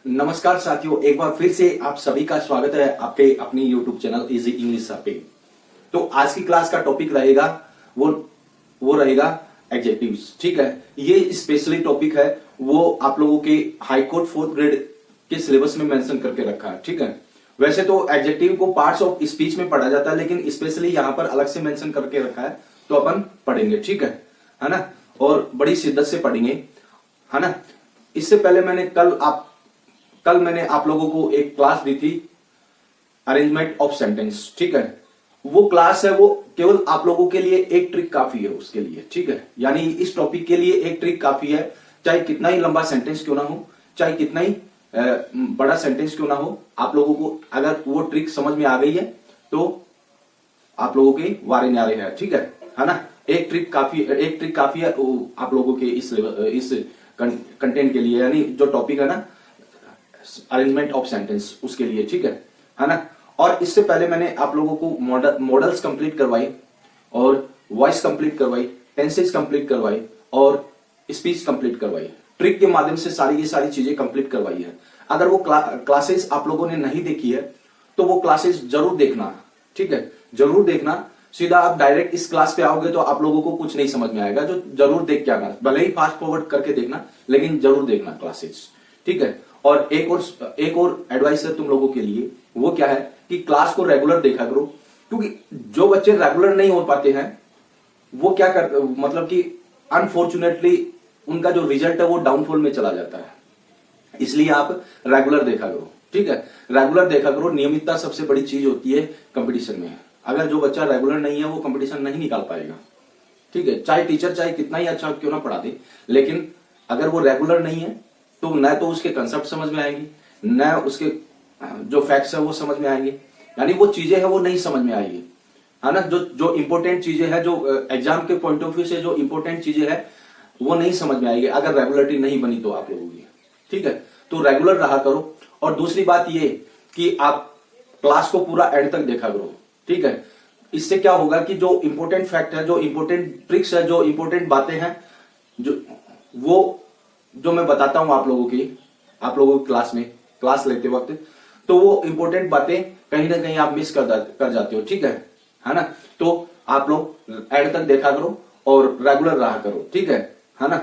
नमस्कार साथियों, एक बार फिर से आप सभी का स्वागत है आपके अपनी यूट्यूब चैनल इजी इंग्लिश पे। तो आज की क्लास का टॉपिक रहेगा वो रहेगा एडजेक्टिव्स। ठीक है, ये स्पेशली टॉपिक है, वो आप लोगों के हाई कोर्ट 4th ग्रेड के सिलेबस में मेंशन करके रखा है। ठीक है, वैसे तो एडजेक्टिव को पार्ट्स ऑफ स्पीच में पढ़ा जाता है, लेकिन स्पेशली यहाँ पर अलग से मेंशन करके रखा है, तो अपन पढ़ेंगे। ठीक है ना, और बड़ी शिद्दत से पढ़ेंगे, है ना। इससे पहले कल मैंने आप लोगों को एक क्लास दी थी, अरेंजमेंट ऑफ सेंटेंस। ठीक है, वो क्लास है, वो केवल आप लोगों के लिए एक ट्रिक काफी है उसके लिए। ठीक है, यानी इस टॉपिक के लिए एक ट्रिक काफी है, चाहे कितना ही लंबा सेंटेंस क्यों ना हो, चाहे कितना ही बड़ा सेंटेंस क्यों ना हो, आप लोगों को अगर वो ट्रिक समझ में आ गई है तो आप लोगों के वारे न्यारे हैं। ठीक है ना, एक ट्रिक काफी है आप लोगों के इस कंटेंट के लिए, यानी जो टॉपिक है ना अरेंजमेंट ऑफ सेंटेंस, उसके लिए। ठीक है ना। और इससे पहले मैंने आप लोगों को मॉडल्स कंप्लीट करवाई और वॉइस कंप्लीट करवाई, टेंसेस कंप्लीट करवाई और स्पीच कंप्लीट करवाई। ट्रिक के माध्यम से ये सारी चीजें कंप्लीट करवाई है। अगर वो क्लासेस आप लोगों ने नहीं देखी है तो वो क्लासेस जरूर देखना। ठीक है, जरूर देखना। सीधा आप डायरेक्ट इस क्लास पे आओगे तो आप लोगों को कुछ नहीं समझ में आएगा, जो जरूर देख के आना, भले ही फास्ट फॉरवर्ड करके देखना, लेकिन जरूर देखना क्लासेस। ठीक है, और एक और एडवाइस है तुम लोगों के लिए, वो क्या है कि क्लास को रेगुलर देखा करो, क्योंकि जो बच्चे रेगुलर नहीं हो पाते हैं वो क्या कर मतलब कि अनफॉर्चुनेटली उनका जो रिजल्ट है वो डाउनफॉल में चला जाता है। इसलिए आप रेगुलर देखा करो। ठीक है, रेगुलर देखा करो। नियमितता सबसे बड़ी चीज होती है कंपटीशन में। अगर जो बच्चा रेगुलर नहीं है वो कंपटीशन नहीं निकाल पाएगा। ठीक है, चाहे टीचर चाहे कितना ही अच्छा क्यों ना पढ़ा दे, लेकिन अगर वो रेगुलर नहीं है तो न तो उसके कंसेप्ट समझ में आएंगे, न उसके जो फैक्ट्स है वो समझ में आएंगे, यानी वो चीजें है वो नहीं समझ में आएगी, है ना। जो इंपॉर्टेंट चीजें है, जो एग्जाम के पॉइंट ऑफ व्यू से जो इंपॉर्टेंट चीजें है वो नहीं समझ में आएगी अगर रेगुलरिटी नहीं बनी तो आप लोगों की। ठीक है, तो रेगुलर रहा करो। और दूसरी बात ये कि आप क्लास को पूरा एंड तक देखा करो। ठीक है, इससे क्या होगा कि जो इंपॉर्टेंट फैक्ट है, जो इंपॉर्टेंट ट्रिक्स है, जो इंपॉर्टेंट बातें हैं, जो मैं बताता हूं आप लोगों की क्लास लेते वक्त, तो वो इंपॉर्टेंट बातें कहीं ना कहीं आप मिस कर जाते हो। ठीक है ना। तो आप लोग एंड तक देखा करो और रेगुलर रहा करो। ठीक है ना।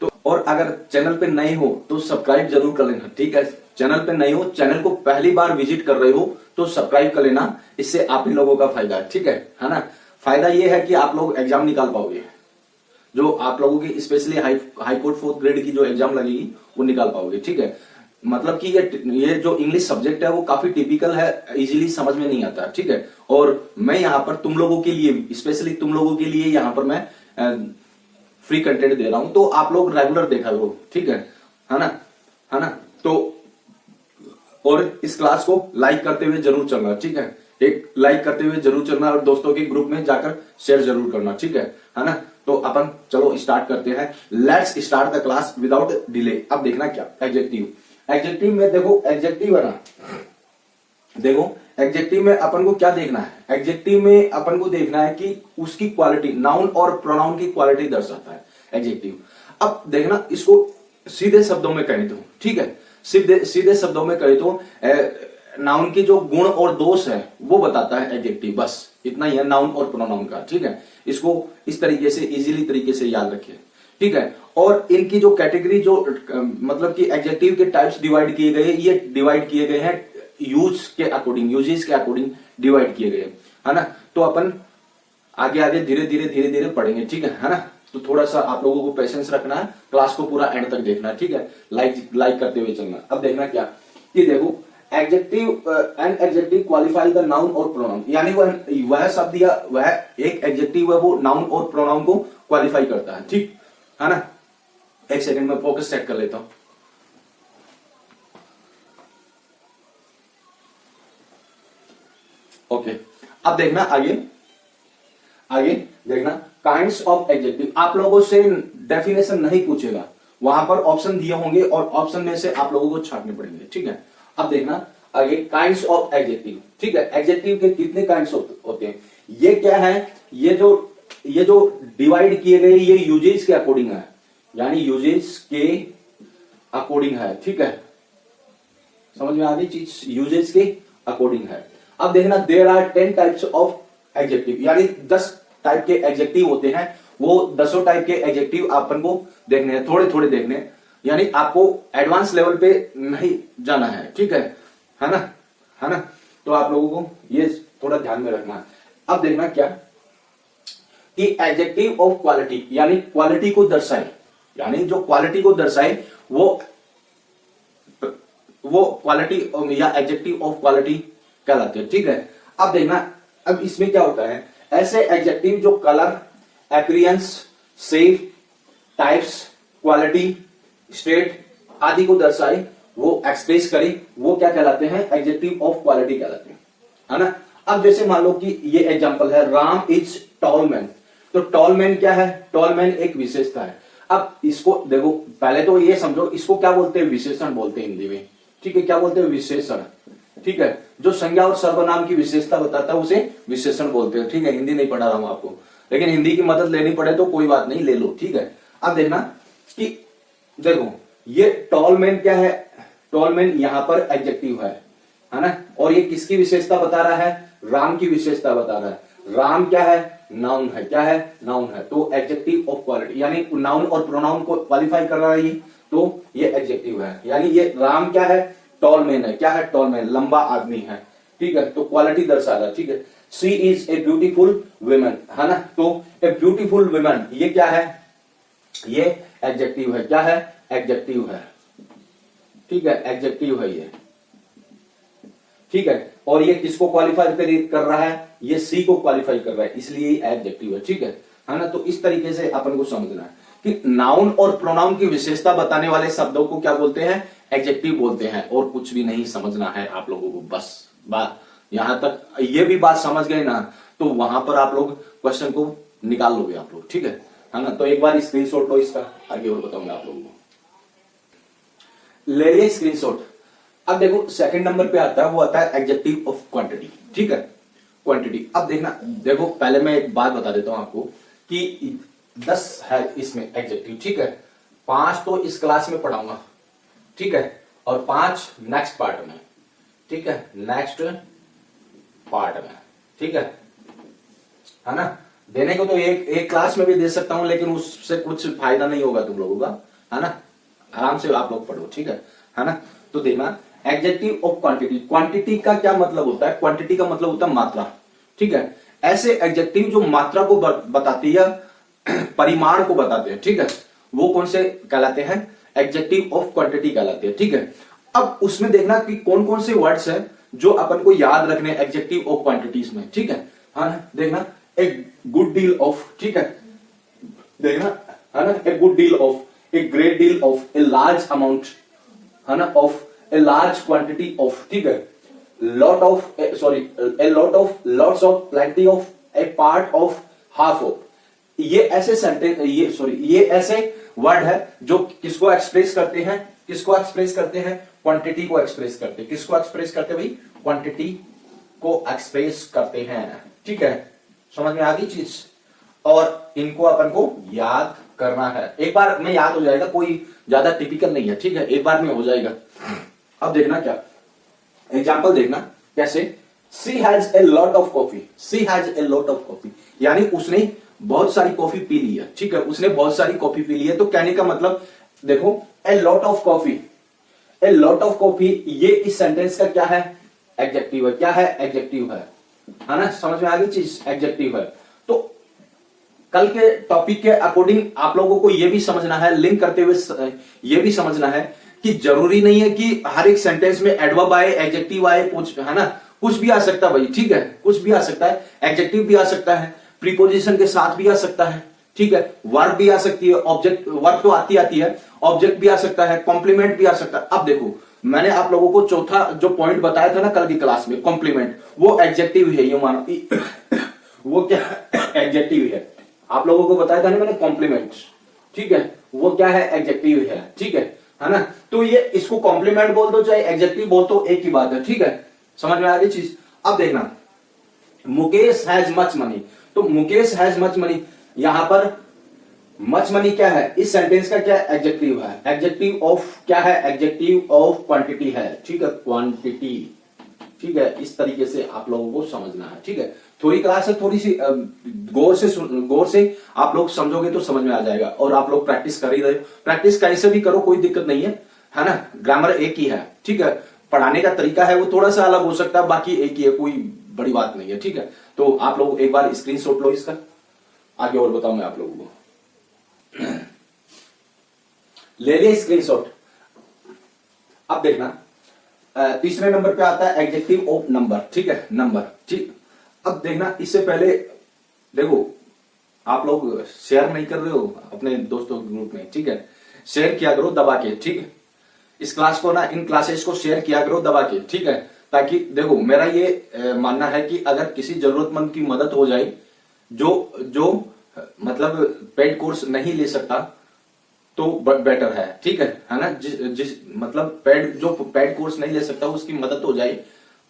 तो और अगर चैनल पे नए हो तो सब्सक्राइब जरूर कर लेना। ठीक है, चैनल पे नए हो, चैनल को पहली बार विजिट कर रहे हो तो सब्सक्राइब कर लेना, इससे आप ही लोगों का फायदा है। ठीक है ना। फायदा ये है कि आप लोग एग्जाम निकाल पाओगे, जो आप लोगों की specially high court 4th grade की जो एग्जाम लगेगी वो निकाल पाओगे। ठीक है, मतलब कि ये जो इंग्लिश सब्जेक्ट है वो काफी टिपिकल है, इजीली समझ में नहीं आता। ठीक है, और मैं यहाँ पर तुम लोगों के लिए, स्पेशली तुम लोगों के लिए यहाँ पर मैं फ्री कंटेंट दे रहा हूं, तो आप लोग रेगुलर देखा करो। ठीक है ना। तो और इस क्लास को लाइक करते हुए जरूर चलना। ठीक है, एक लाइक करते हुए जरूर चलना और दोस्तों के ग्रुप में जाकर शेयर जरूर करना। ठीक है ना। तो अपन चलो स्टार्ट करते हैं। Let's start the class without delay. अब देखना क्या एडजेक्टिव में देखो, एडजेक्टिव है ना, देखो एडजेक्टिव में अपन को क्या देखना है। एडजेक्टिव में अपन को देखना है कि उसकी क्वालिटी, नाउन और प्रोनाउन की क्वालिटी दर्शाता है एडजेक्टिव। अब देखना, इसको सीधे शब्दों में कहें तो, ठीक है, सीधे शब्दों में कहें तो नाउन के जो गुण और दोष है वो बताता है एडजेक्टिव। बस इतना ही है नाउन और प्रोनाउन का। ठीक है, इसको इस तरीके से इजीली तरीके से याद रखिए। ठीक है, और इनकी जो कैटेगरी, जो मतलब कि एडजेक्टिव के टाइप्स डिवाइड किए गए, ये डिवाइड किए गए हैं यूजेस के अकॉर्डिंग डिवाइड किए गए, है ना। तो अपन आगे धीरे धीरे पढ़ेंगे। ठीक है ना। तो थोड़ा सा आप लोगों को पेशेंस रखना है, क्लास को पूरा एंड तक देखना है। ठीक है, लाइक करते हुए चलना। अब देखना क्या कि देखो, एडजेक्टिव क्वालिफाई द नाउन और प्रोनाउन, यानी वह शब्द या वह एक एडजेक्टिव है वो नाउन और प्रोनाउन को क्वालिफाई करता है। ठीक है ना। एक सेकंड में फोकस सेट कर लेता हूं। ओके, अब देखना आगे देखना, काइंड्स ऑफ एडजेक्टिव। आप लोगों से डेफिनेशन नहीं पूछेगा, वहां पर ऑप्शन दिए होंगे और ऑप्शन में से आप लोगों को छांटने पड़ेंगे। ठीक है, अब देखना आगे, काइंड्स ऑफ एडजेक्टिव। ठीक है, एडजेक्टिव के कितने काइंड्स होते हैं, ये क्या है, ये जो डिवाइड किए गए ये यूजेस के अकॉर्डिंग है, यानी यूजेस के अकॉर्डिंग है। ठीक है, समझ में आ गई चीज, यूजेज के अकॉर्डिंग है। अब देखना there are 10 types of adjective, यानी 10 टाइप के एडजेक्टिव होते हैं। वो 10 टाइप के एडजेक्टिव अपन को देखने हैं, थोड़े थोड़े देखने हैं, यानी आपको एडवांस लेवल पे नहीं जाना है, ठीक है ना। तो आप लोगों को ये थोड़ा ध्यान में रखना है। अब देखना क्या कि एडजेक्टिव ऑफ क्वालिटी, यानी क्वालिटी को दर्शाए, यानी जो क्वालिटी को दर्शाए वो क्वालिटी या एडजेक्टिव ऑफ क्वालिटी कहलाते हैं, ठीक है। अब देखना, अब इसमें क्या होता है, ऐसे एडजेक्टिव जो colour, appearance, shape, types, quality, state आदि को दर्शाए, वो एक्सप्रेस करे, वो क्या कहलाते हैं, एडजेक्टिव ऑफ क्वालिटी कहलाते हैं, है ना। अब जैसे मान लो कि ये एग्जांपल है, राम इज टॉल मैन। तो टॉल मैन क्या है, टॉल मैन एक विशेषता है। अब इसको देखो, पहले तो ये समझो इसको क्या बोलते हैं, विशेषण बोलते हैं हिंदी में, ठीक है। क्या बोलते हैं, विशेषण, ठीक है। जो संज्ञा और सर्वनाम की विशेषता बताता है उसे विशेषण बोलते हैं, ठीक है। हिंदी नहीं पढ़ा रहा हूं आपको, लेकिन हिंदी की मदद लेनी पड़े तो कोई बात नहीं, ले लो, ठीक है। अब देखना कि देखो ये टॉल मैन क्या है, टॉल मैन यहां पर एडजेक्टिव है ना। और ये किसकी विशेषता बता रहा है, राम की विशेषता बता रहा है। राम क्या है, नाउन है, क्या है, नाउन है। तो एडजेक्टिव ऑफ क्वालिटी, यानी नाउन और प्रोनाउन को क्वालिफाई कर रहा है ये, तो ये एडजेक्टिव है। यानी ये राम क्या है, टॉल मैन है, क्या है, टॉल मैन, लंबा आदमी है, ठीक है। तो क्वालिटी दर्शा रहा है, ठीक है। She is a beautiful women, है ना। तो ए ब्यूटीफुल वुमेन ये क्या है, ये एडजेक्टिव है, क्या है, एडजेक्टिव है, ठीक है, एडजेक्टिव है ये, ठीक है। और ये किसको क्वालिफाई कर रहा है, ये सी को क्वालिफाई कर रहा है, इसलिए ये एडजेक्टिव है, ठीक है ना। तो इस तरीके से अपन को समझना है कि नाउन और प्रोनाउन की विशेषता बताने वाले शब्दों को क्या बोलते हैं, एडजेक्टिव बोलते हैं। और कुछ भी नहीं समझना है आप लोगों को, बस बात यहां तक, ये भी बात समझ गए ना, तो वहां पर आप लोग क्वेश्चन को निकाल लोगे आप लोग, ठीक है ना। तो एक बार स्क्रीनशॉट लो इसका, आगे और बताऊंगा आप लोगों को, ले लिया स्क्रीनशॉट। अब देखो सेकंड नंबर पे आता है, वो आता है एडजेक्टिव ऑफ क्वांटिटी, ठीक है, क्वांटिटी। अब देखना, देखो पहले मैं एक बात बता देता हूं आपको कि 10 है इसमें एडजेक्टिव, ठीक है। 5 तो इस क्लास में पढ़ाऊंगा, ठीक है, और 5 नेक्स्ट पार्ट में, ठीक है, नेक्स्ट पार्ट में, ठीक है ना। देने को तो एक क्लास में भी दे सकता हूं, लेकिन उससे कुछ फायदा नहीं होगा तुम लोगों का, है ना। आराम से आप लोग पढ़ो, ठीक है ना। तो देखना एडजेक्टिव ऑफ क्वांटिटी, क्वांटिटी का क्या मतलब होता है, क्वांटिटी का मतलब होता है मात्रा, ठीक है। ऐसे एडजेक्टिव जो मात्रा को बताती है, परिमाण को बताते हैं, ठीक है, वो कौन से कहलाते हैं, एडजेक्टिव ऑफ क्वांटिटी कहलाते हैं, ठीक है। अब उसमें देखना कि कौन कौन से वर्ड्स हैं जो अपन को याद रखने एडजेक्टिव ऑफ क्वांटिटीज में, ठीक है। हाँ देखना, ए गुड डील ऑफ, ठीक है, देखना, है ना, a good deal of, a great deal of, a large amount, है ना, of, a large quantity of, ठीक है, lot of, sorry, A lot of, lots of, plenty of, A part of, half of. ये ऐसे sentence, ये ऐसे word है जो किसको एक्सप्रेस करते हैं, किसको एक्सप्रेस करते हैं, क्वांटिटी को एक्सप्रेस करते हैं। किसको एक्सप्रेस करते हैं भाई, क्वांटिटी को एक्सप्रेस करते हैं, ठीक है। समझ में आ गई चीज। और इनको अपन को याद करना है, एक बार में याद हो जाएगा, कोई ज्यादा टिपिकल नहीं है, ठीक है, एक बार में हो जाएगा। अब देखना क्या एग्जाम्पल, देखना कैसे, she has a lot of coffee, she has a lot of coffee, यानी उसने बहुत सारी कॉफी पी ली है, ठीक है, उसने बहुत सारी कॉफी पी ली है। तो कहने का मतलब देखो, ए lot of coffee, A lot of coffee, ये इस सेंटेंस का क्या है, एडजेक्टिव है, क्या है, एडजेक्टिव है ना। समझ में आ गई चीज, एडजेक्टिव है। तो कल के टॉपिक के अकॉर्डिंग आप लोगों को यह भी समझना है, लिंक करते हुए यह भी समझना है कि जरूरी नहीं है कि हर एक सेंटेंस में एडवर्ब आए, एडजेक्टिव आए, कुछ, है ना, कुछ भी आ सकता है भाई, ठीक है, कुछ भी आ सकता है, एडजेक्टिव भी आ सकता है, प्रीपोजिशन के साथ भी आ सकता है, ठीक है, वर्ब भी आ सकती है, ऑब्जेक्ट, वर्ब तो आती है, ऑब्जेक्ट भी आ सकता है, कॉम्प्लीमेंट भी आ सकता है। अब देखो मैंने आप लोगों को चौथा जो पॉइंट बताया था ना कल की क्लास में, कॉम्प्लीमेंट, वो एडजेक्टिव है, ये मानो वो क्या एडजेक्टिव है, आप लोगों को बताया था ना मैंने, कॉम्प्लीमेंट, ठीक है, वो क्या है, एडजेक्टिव है, ठीक है ना। तो ये इसको कॉम्प्लीमेंट बोल दो चाहे एडजेक्टिव बोल दो, एक ही बात है, ठीक है। समझ में आ गई चीज। अब देखना, मुकेश हैज मच मनी, तो मुकेश हैज मच मनी, यहां पर मच मनी क्या है, इस सेंटेंस का क्या एडजेक्टिव है, एडजेक्टिव ऑफ क्या है, एडजेक्टिव ऑफ क्वांटिटी है, ठीक है, क्वांटिटी, ठीक है। इस तरीके से आप लोगों को समझना है, ठीक है। थोड़ी क्लास है, थोड़ी सी गौर से आप लोग समझोगे तो समझ में आ जाएगा। और आप लोग प्रैक्टिस कर ही रहे हो, प्रैक्टिस कहीं से भी करो, कोई दिक्कत नहीं है ना। ग्रामर एक ही है, ठीक है। पढ़ाने का तरीका है वो थोड़ा सा अलग हो सकता है, बाकी एक ही है, कोई बड़ी बात नहीं है, ठीक है। तो आप लोग एक बार स्क्रीनशॉट लो इसका, आगे और बताऊं मैं आप लोगों को। ले लिया स्क्रीनशॉट। अब देखना तीसरे नंबर पे आता है एडजेक्टिव ऑफ नंबर, ठीक है, नंबर, ठीक। अब देखना, इससे पहले देखो आप लोग शेयर नहीं कर रहे हो अपने दोस्तों के ग्रुप में, ठीक है। शेयर किया करो दबा के, ठीक है। इस क्लास को ना, इन क्लासेस को शेयर किया करो दबा के, ठीक है। ताकि देखो मेरा ये मानना है कि अगर किसी जरूरतमंद की मदद हो जाए जो मतलब पेड कोर्स नहीं ले सकता तो बेटर है, ठीक है ना। जिस मतलब पेड कोर्स नहीं ले सकता उसकी मदद हो जाए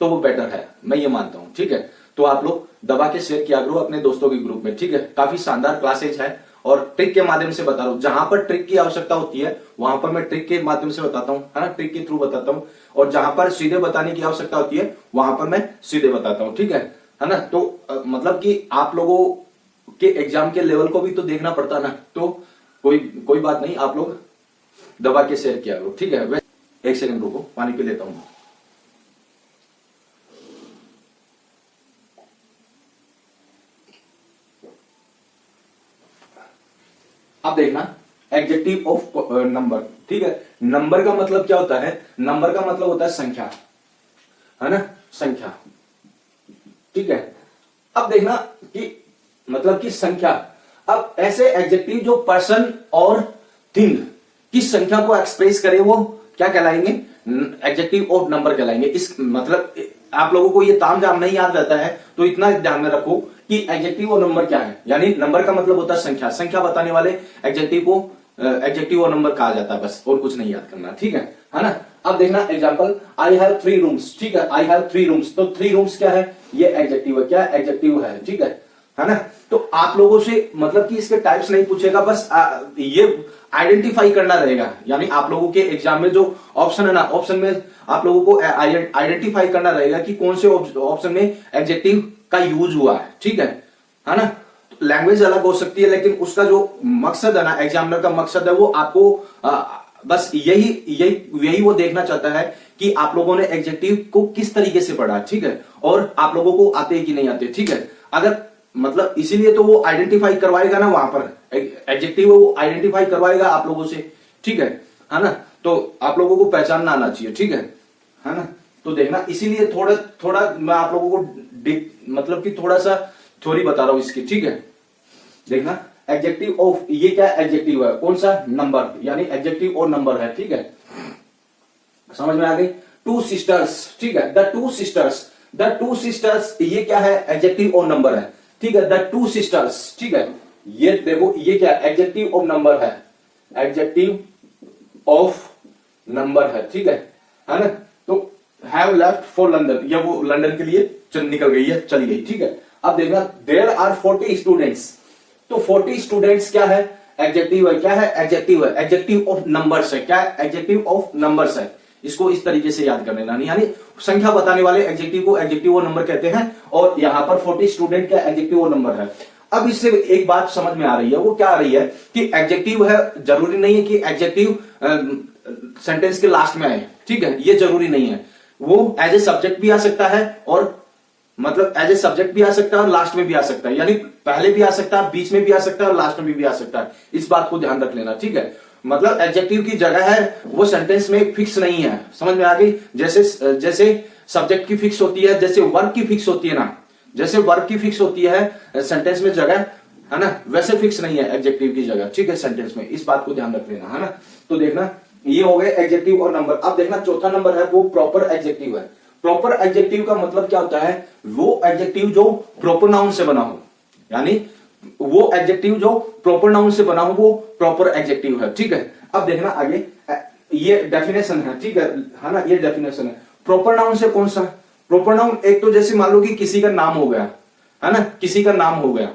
तो वो बेटर है, मैं ये मानता हूं, ठीक है। तो आप लोग दबा के शेयर किया करो अपने दोस्तों के ग्रुप में, ठीक है। काफी शानदार क्लासेज है और ट्रिक के माध्यम से बता रहा हूं। जहां पर ट्रिक की आवश्यकता होती है वहां पर मैं ट्रिक के माध्यम से बताता हूं, है ना, ट्रिक के थ्रू बताता हूं। और जहां पर सीधे बताने की आवश्यकता होती है वहां पर मैं सीधे बताता हूं, ठीक है ना। तो मतलब कि आप लोगों के एग्जाम के लेवल को भी तो देखना पड़ता ना। तो कोई बात नहीं, आप लोग दबा के शेयर किया करो, ठीक है। एक सेकंड रुको, पानी पी लेता हूं। अब देखना एडजेक्टिव ऑफ नंबर, ठीक है। नंबर का मतलब क्या होता है, नंबर का मतलब होता है संख्या, है ना, संख्या, ठीक है। अब देखना कि मतलब कि संख्या, अब ऐसे एडजेक्टिव जो पर्सन और थिंग की संख्या को एक्सप्रेस करे वो क्या कहलाएंगे, एडजेक्टिव ऑफ नंबर कहलाएंगे। इस मतलब आप लोगों को ये तामझाम नहीं याद रहता है तो इतना ध्यान में रखो कि एडजेक्टिव और नंबर क्या है। यानी नंबर का मतलब होता है संख्या, संख्या बताने वाले एडजेक्टिव को एडजेक्टिव और नंबर कहा जाता है, बस और कुछ नहीं याद करना, ठीक है ना। अब देखना एग्जांपल, आई हैव 3 रूम्स, ठीक है, आई हैव 3 रूम्स। तो 3 रूम्स क्या है, ये एडजेक्टिव है, क्या एडजेक्टिव है, ठीक है ना। तो आप लोगों से मतलब कि इसके टाइप्स नहीं पूछेगा, बस ये आइडेंटिफाई करना रहेगा। यानी आप लोगों के एग्जाम में जो ऑप्शन है ना, ऑप्शन में आप लोगों को आइडेंटिफाई करना रहेगा कि कौन से ऑप्शन में एडजेक्टिव का यूज हुआ है, ठीक है ना। लैंग्वेज अलग हो सकती है लेकिन उसका जो मकसद है ना, एग्जामिनर का मकसद है वो आपको बस यही वो देखना चाहता है कि आप लोगों ने एडजेक्टिव को किस तरीके से पढ़ा, ठीक है, और आप लोगों को आते कि नहीं आते, ठीक है। अगर मतलब इसीलिए तो वो आइडेंटिफाई करवाएगा ना, वहां पर एडजेक्टिव वो आइडेंटिफाई करवाएगा आप लोगों से, ठीक है ना। तो आप लोगों को पहचानना आना चाहिए, ठीक है ना। तो देखना, इसीलिए थोड़ा मैं आप लोगों को मतलब कि थोड़ा सा थ्योरी बता रहा हूं इसकी, ठीक है। देखना एडजेक्टिव ऑफ, ये क्या एडजेक्टिव है, कौन सा, नंबर, यानी एडजेक्टिव और नंबर है, ठीक है। समझ में आ गई। 2 सिस्टर्स, ठीक है, द 2 सिस्टर्स, ये क्या है, एडजेक्टिव और नंबर है, ठीक है। द 2 सिस्टर्स, ठीक है, ये देखो ये क्या एडजेक्टिव ऑफ नंबर है, एडजेक्टिव ऑफ नंबर है, ठीक है ना। तो हैव लेफ्ट फॉर लंदन, या वो लंदन के लिए निकल गई है, चली गई, ठीक है। अब देखना देयर आर 40 स्टूडेंट्स, तो 40 स्टूडेंट्स क्या है, एडजेक्टिव है, क्या है, एडजेक्टिव है, एडजेक्टिव ऑफ नंबर्स है, क्या है, एडजेक्टिव ऑफ नंबर्स है। इसको इस तरीके से याद कर लेना, यानी संख्या बताने वाले एडजेक्टिव को एडजेक्टिव और नंबर कहते हैं, और यहां पर 40 स्टूडेंट का एडजेक्टिव और नंबर है। अब इससे एक बात समझ में आ रही है, वो क्या आ रही है कि एडजेक्टिव है, जरूरी नहीं है कि एडजेक्टिव सेंटेंस के लास्ट में आए, ठीक है, ये जरूरी नहीं है। वो एज ए सब्जेक्ट भी आ सकता है, और मतलब एज ए सब्जेक्ट भी आ सकता है और लास्ट में भी आ सकता है, यानी पहले भी आ सकता है, बीच में भी आ सकता है और लास्ट में भी आ सकता है। इस बात को ध्यान रख लेना, ठीक है। मतलब एडजेक्टिव की जगह है वो सेंटेंस में फिक्स नहीं है, समझ में आ गई। जैसे सब्जेक्ट की फिक्स होती है, जैसे वर्ब की फिक्स होती है ना, जैसे वर्ब की फिक्स होती है सेंटेंस में जगह, है ना, वैसे फिक्स नहीं है एडजेक्टिव की जगह, ठीक है, सेंटेंस में। इस बात को ध्यान रख लेना, है ना। तो देखना ये हो गए एडजेक्टिव और नंबर। अब देखना चौथा नंबर है, वो प्रॉपर एडजेक्टिव है। प्रॉपर एडजेक्टिव का मतलब क्या होता है, वो एडजेक्टिव जो प्रॉपर नाउन से बना हो, यानी वो एडजेक्टिव जो प्रॉपर नाउन से बना हो वो प्रॉपर एडजेक्टिव है, ठीक है। अब देखना आगे, ये डेफिनेशन है, ठीक है ना, ये डेफिनेशन है। प्रॉपर नाउन से कौन सा, प्रॉपर नाउन एक तो जैसे मान लो कि किसी का नाम हो गया, है ना, किसी का नाम हो गया,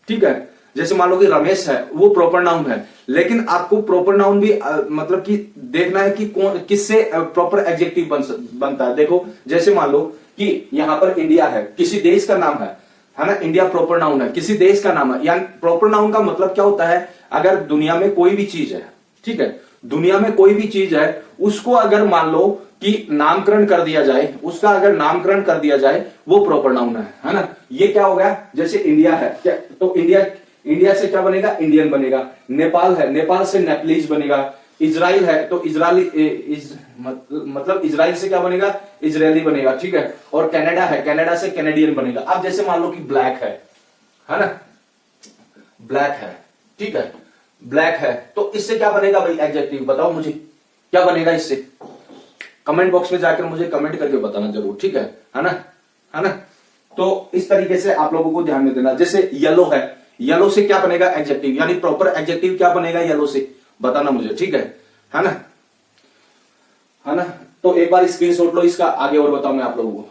ठीक है, जैसे मान लो कि रमेश है, वो प्रॉपर नाउन है, लेकिन आपको प्रॉपर नाउन भी मतलब कि देखना है कि कौन किससे प्रॉपर एडजेक्टिव बनता है। देखो जैसे मान लो कि यहां पर इंडिया है, किसी देश का नाम है ना, इंडिया प्रॉपर नाउन है, किसी देश का नाम है। यानी प्रॉपर नाउन का मतलब क्या होता है, अगर दुनिया में कोई भी चीज है, ठीक है, दुनिया में कोई भी चीज है, उसको अगर मान लो कि नामकरण कर दिया जाए, उसका अगर नामकरण कर दिया जाए, वो प्रॉपर नाउन है ना। ये क्या हो गया, जैसे इंडिया है क्या, तो इंडिया से क्या बनेगा, इंडियन बनेगा। नेपाल है, नेपाल से नेपलीज बनेगा। इजराइल है तो इजरायली मतलब इजराइल से क्या बनेगा, इजरायली बनेगा, ठीक है। और कनाडा है, कनाडा से कैनेडियन बनेगा। अब जैसे मान लो कि ब्लैक है ना, ब्लैक है, ठीक है, ब्लैक है, तो इससे क्या बनेगा भाई एडजेक्टिव, बताओ मुझे क्या बनेगा इससे। कमेंट बॉक्स में जाकर मुझे कमेंट करके बताना जरूर, ठीक है ना। तो इस तरीके से आप लोगों को ध्यान में देना। जैसे येलो है, येलो से क्या बनेगा एडजेक्टिव, यानी प्रॉपर एडजेक्टिव क्या बनेगा येलो से, बताना मुझे, ठीक है ना। तो एक बार स्क्रीनशॉट लो इसका, आगे और बताऊं मैं आप लोगों को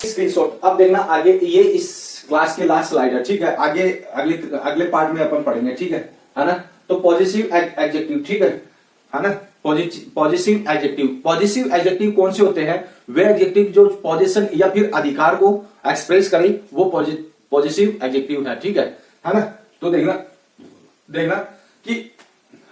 स्क्रीनशॉट। अब देखना आगे, ये इस क्लास के लास्ट स्लाइड है, ठीक है। आगे अगले पार्ट में अपन पढ़ेंगे, ठीक है ना। तो पॉजिटिव एडजेक्टिव, ठीक है ना। पॉजिटिव एडजेक्टिव कौन से होते हैं, वे एडजेक्टिव जो पोजीशन या फिर अधिकार को एक्सप्रेस करें, वो पॉजिटिव एडजेक्टिव है, ठीक है ना। तो देखना कि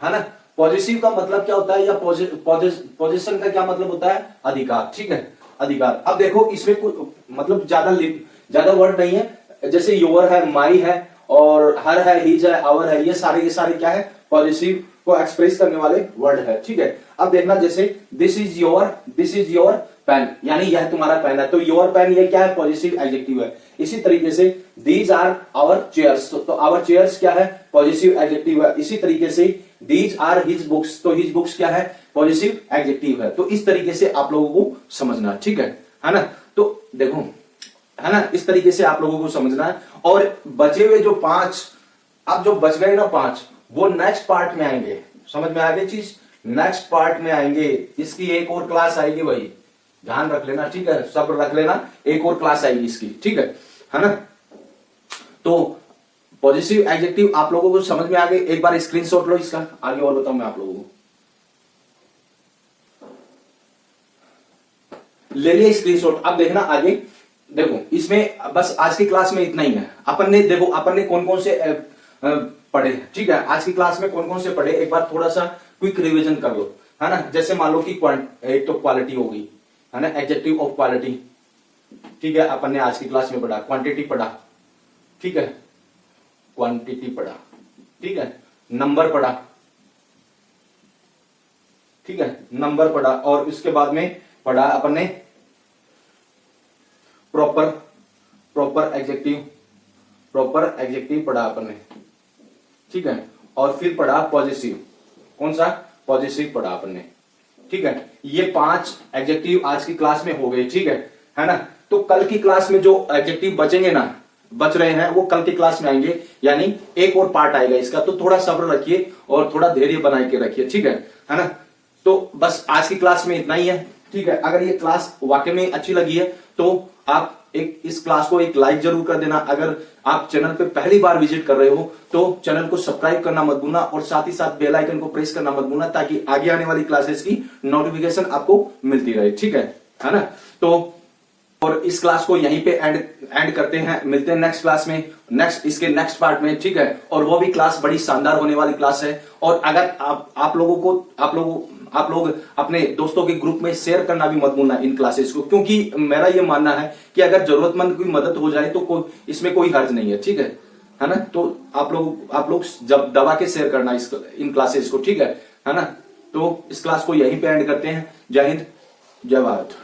है ना, पॉजिटिव का मतलब क्या होता है, या पोजीशन का क्या मतलब होता है, अधिकार, ठीक है, अधिकार। अब देखो इसमें कुछ मतलब ज्यादा वर्ड नहीं है, जैसे योर है, माई है, और हर है, हिज है, आवर है, ये सारे क्या है, पॉजिटिव को एक्सप्रेस करने वाले वर्ड है, ठीक है। अब देखना जैसे दिस इज योर पेन, यानी यह तुम्हारा पेन है, तो योर पेन ये क्या है, पॉजिटिव एडजेक्टिव है। इसी तरीके से दीज आर आवर चेयर्स, तो आवर चेयर्स क्या है, पॉजिटिव एडजेक्टिव है। इसी तरीके से दीज आर हिज बुक्स, तो हिज बुक्स क्या है, पॉजिटिव एडजेक्टिव है। तो इस तरीके से आप लोगों को समझना, ठीक है ना। तो देखो है ना, इस तरीके से आप लोगों को समझना है। और बचे हुए जो 5, अब जो बच गए ना 5, वो नेक्स्ट पार्ट में आएंगे, समझ में आ गई चीज, नेक्स्ट पार्ट में आएंगे। इसकी एक और क्लास आएगी भाई, ध्यान रख लेना, ठीक है, सब रख लेना, एक और क्लास आएगी इसकी, ठीक है ना। तो पॉजिटिव एडजेक्टिव आप लोगों को समझ में आ गए, एक बार स्क्रीनशॉट लो इसका, आगे और बताऊं मैं आप लोगों को। ले लिया स्क्रीनशॉट। अब देखना आगे, देखो इसमें बस आज की क्लास में इतना ही है। अपन ने कौन कौन से पढ़े, ठीक है, आज की क्लास में कौन कौन से पढ़े, एक बार थोड़ा सा क्विक रिवीजन कर लो, है ना। जैसे मान लो कि एक तो क्वालिटी हो गई, है ना, एडजेक्टिव ऑफ क्वालिटी, ठीक है, अपन ने आज की क्लास में पढ़ा। क्वांटिटी पढ़ा, ठीक है, क्वांटिटी पढ़ा, ठीक है। नंबर पढ़ा, ठीक है, नंबर पढ़ा। और इसके बाद में पढ़ा अपन ने प्रॉपर एडजेक्टिव पढ़ा अपन ने, ठीक है। और फिर पढ़ा पॉजिटिव, कौन सा, पॉजिटिव पढ़ा अपन ने, ठीक है। ये 5 एडजेक्टिव आज की क्लास में हो गए, ठीक है ना। तो कल की क्लास में जो एडजेक्टिव बचेंगे ना, बच रहे हैं, वो कल की क्लास में आएंगे, यानी एक और पार्ट आएगा इसका। तो थोड़ा सब्र रखिए और थोड़ा धैर्य बना के रखिए, ठीक है ना। तो बस आज की क्लास में इतना ही है, ठीक है। अगर ये क्लास वाकई में अच्छी लगी है तो आप इस क्लास को एक लाइक जरूर कर देना। अगर आप चैनल पे पहली बार विजिट कर रहे हो तो चैनल को सब्सक्राइब करना मत भूलना, और साथ ही साथ बेल आइकन को प्रेस करना मत भूलना, ताकि आगे आने वाली क्लासेस की नोटिफिकेशन आपको मिलती रहे, ठीक है ना। तो और इस क्लास को यहीं पे एंड करते हैं, मिलते हैं नेक्स्ट क्लास में, इसके नेक्स्ट पार्ट में, ठीक है। और वो भी क्लास बड़ी शानदार होने वाली क्लास है। और अगर आप लोग अपने दोस्तों के ग्रुप में शेयर करना भी मत भूलना इन क्लासेस को, क्योंकि मेरा ये मानना है कि अगर जरूरतमंद की मदद हो जाए तो इसमें कोई हर्ज नहीं है, ठीक है ना। तो आप लोग जब दबा के शेयर करना इन क्लासेस को, ठीक है ना। तो इस क्लास को यहीं पे एंड करते हैं। जय हिंद, जय भारत।